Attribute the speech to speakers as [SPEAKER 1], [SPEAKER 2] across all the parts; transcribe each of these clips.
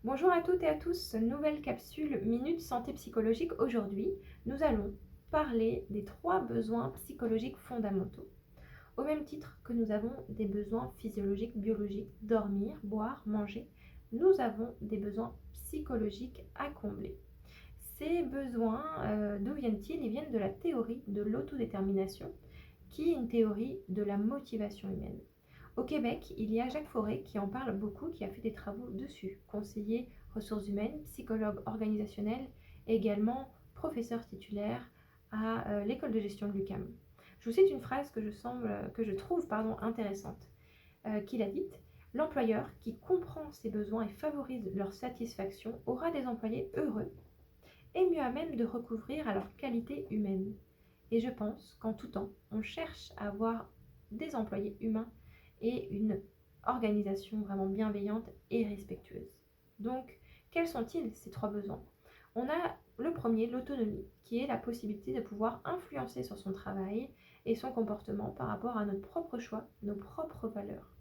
[SPEAKER 1] Bonjour à toutes et à tous, nouvelle capsule Minute Santé Psychologique. Aujourd'hui, nous allons parler des 3 besoins psychologiques fondamentaux. Au même titre que nous avons des besoins physiologiques, biologiques, dormir, boire, manger, nous avons des besoins psychologiques à combler. Ces besoins, d'où viennent-ils? Ils viennent de la théorie de l'autodétermination, qui est une théorie de la motivation humaine. Au Québec, il y a Jacques Fauré qui en parle beaucoup, qui a fait des travaux dessus, conseiller ressources humaines, psychologue organisationnel et également professeur titulaire à l'école de gestion de l'UQAM. Je vous cite une phrase que je trouve intéressante, qu'il a dite: l'employeur qui comprend ses besoins et favorise leur satisfaction aura des employés heureux et mieux à même de recouvrir à leur qualité humaine. Et je pense qu'en tout temps, on cherche à avoir des employés humains et une organisation vraiment bienveillante et respectueuse. Donc, quels sont-ils ces 3 besoins? On a le premier, l'autonomie, qui est la possibilité de pouvoir influencer sur son travail et son comportement par rapport à notre propre choix, nos propres valeurs.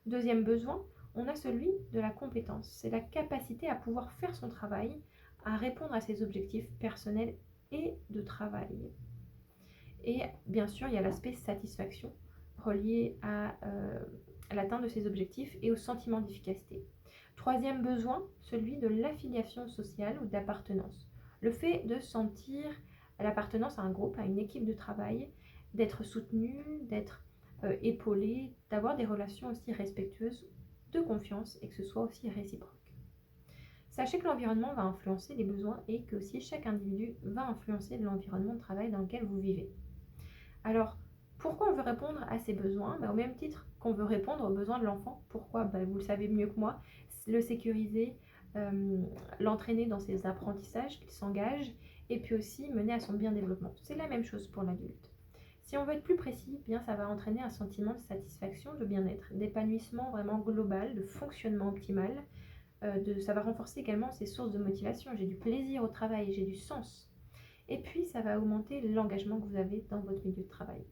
[SPEAKER 1] Deuxième besoin, on a celui de la compétence. C'est la capacité à pouvoir faire son travail, à répondre à ses objectifs personnels et de travail. Et bien sûr, il y a l'aspect satisfaction relié à l'atteinte de ses objectifs et au sentiment d'efficacité. Troisième besoin, celui de l'affiliation sociale ou d'appartenance. Le fait de sentir l'appartenance à un groupe, à une équipe de travail, d'être soutenu, d'être épaulé, d'avoir des relations aussi respectueuses, de confiance et que ce soit aussi réciproque. Sachez que l'environnement va influencer les besoins et que aussi chaque individu va influencer l'environnement de travail dans lequel vous vivez. Alors, pourquoi on veut répondre à ces besoins? Au même titre qu'on veut répondre aux besoins de l'enfant. Pourquoi? Vous le savez mieux que moi, le sécuriser, l'entraîner dans ses apprentissages, qu'il s'engage, et puis aussi mener à son bien développement. C'est la même chose pour l'adulte. Si on veut être plus précis, ça va entraîner un sentiment de satisfaction, de bien-être, d'épanouissement vraiment global, de fonctionnement optimal. Ça va renforcer également ses sources de motivation. J'ai du plaisir au travail, j'ai du sens. Et puis, ça va augmenter l'engagement que vous avez dans votre milieu de travail.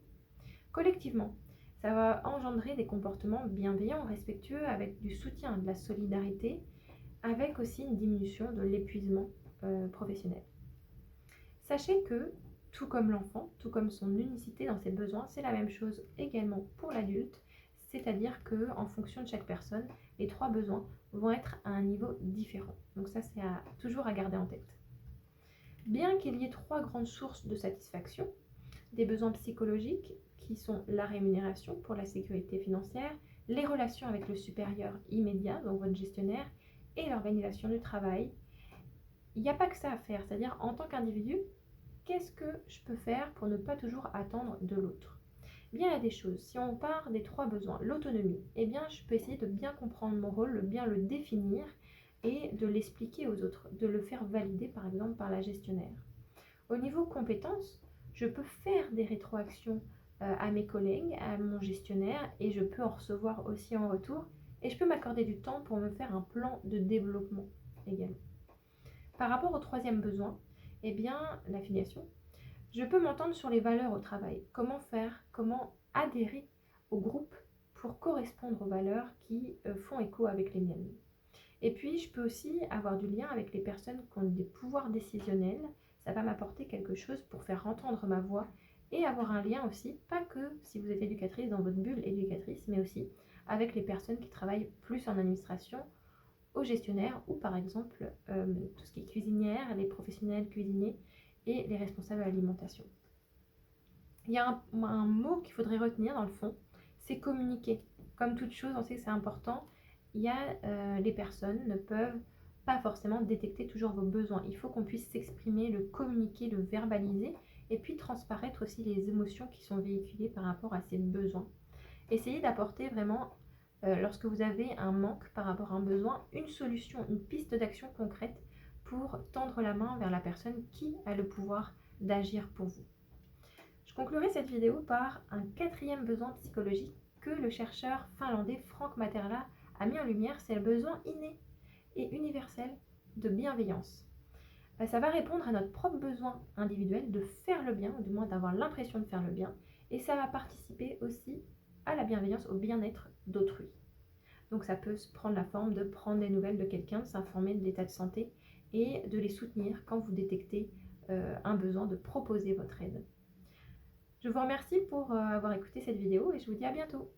[SPEAKER 1] Collectivement, ça va engendrer des comportements bienveillants, respectueux, avec du soutien, de la solidarité, avec aussi une diminution de l'épuisement professionnel. Sachez que, tout comme l'enfant, tout comme son unicité dans ses besoins, c'est la même chose également pour l'adulte, c'est-à-dire qu'en fonction de chaque personne, les 3 besoins vont être à un niveau différent. Donc ça, c'est toujours à garder en tête. Bien qu'il y ait 3 grandes sources de satisfaction, des besoins psychologiques qui sont la rémunération pour la sécurité financière, les relations avec le supérieur immédiat, donc votre gestionnaire, et l'organisation du travail. Il n'y a pas que ça à faire, c'est-à-dire en tant qu'individu, qu'est-ce que je peux faire pour ne pas toujours attendre de l'autre? Il y a des choses. Si on part des 3 besoins, l'autonomie, je peux essayer de bien comprendre mon rôle, de bien le définir et de l'expliquer aux autres, de le faire valider par exemple par la gestionnaire. Au niveau compétences, je peux faire des rétroactions à mes collègues, à mon gestionnaire, et je peux en recevoir aussi en retour, et je peux m'accorder du temps pour me faire un plan de développement également. Par rapport au troisième besoin, l'affiliation, je peux m'entendre sur les valeurs au travail. Comment faire, comment adhérer au groupe pour correspondre aux valeurs qui font écho avec les miennes. Et puis, je peux aussi avoir du lien avec les personnes qui ont des pouvoirs décisionnels. Ça va m'apporter quelque chose pour faire entendre ma voix et avoir un lien aussi, pas que si vous êtes éducatrice dans votre bulle éducatrice, mais aussi avec les personnes qui travaillent plus en administration, aux gestionnaires ou par exemple tout ce qui est cuisinière, les professionnels cuisiniers et les responsables de l'alimentation. Il y a un mot qu'il faudrait retenir dans le fond, c'est communiquer. Comme toute chose, on sait que c'est important. Les personnes ne peuvent pas forcément détecter toujours vos besoins. Il faut qu'on puisse s'exprimer, le communiquer, le verbaliser et puis transparaître aussi les émotions qui sont véhiculées par rapport à ces besoins. Essayez d'apporter vraiment, lorsque vous avez un manque par rapport à un besoin, une solution, une piste d'action concrète pour tendre la main vers la personne qui a le pouvoir d'agir pour vous. Je conclurai cette vidéo par un 4e besoin psychologique que le chercheur finlandais Frank Materla a mis en lumière, c'est le besoin inné et universel de bienveillance. Ça va répondre à notre propre besoin individuel de faire le bien, ou du moins d'avoir l'impression de faire le bien, et ça va participer aussi à la bienveillance, au bien-être d'autrui. Donc ça peut se prendre la forme de prendre des nouvelles de quelqu'un, de s'informer de l'état de santé et de les soutenir quand vous détectez un besoin, de proposer votre aide. Je vous remercie pour avoir écouté cette vidéo et je vous dis à bientôt.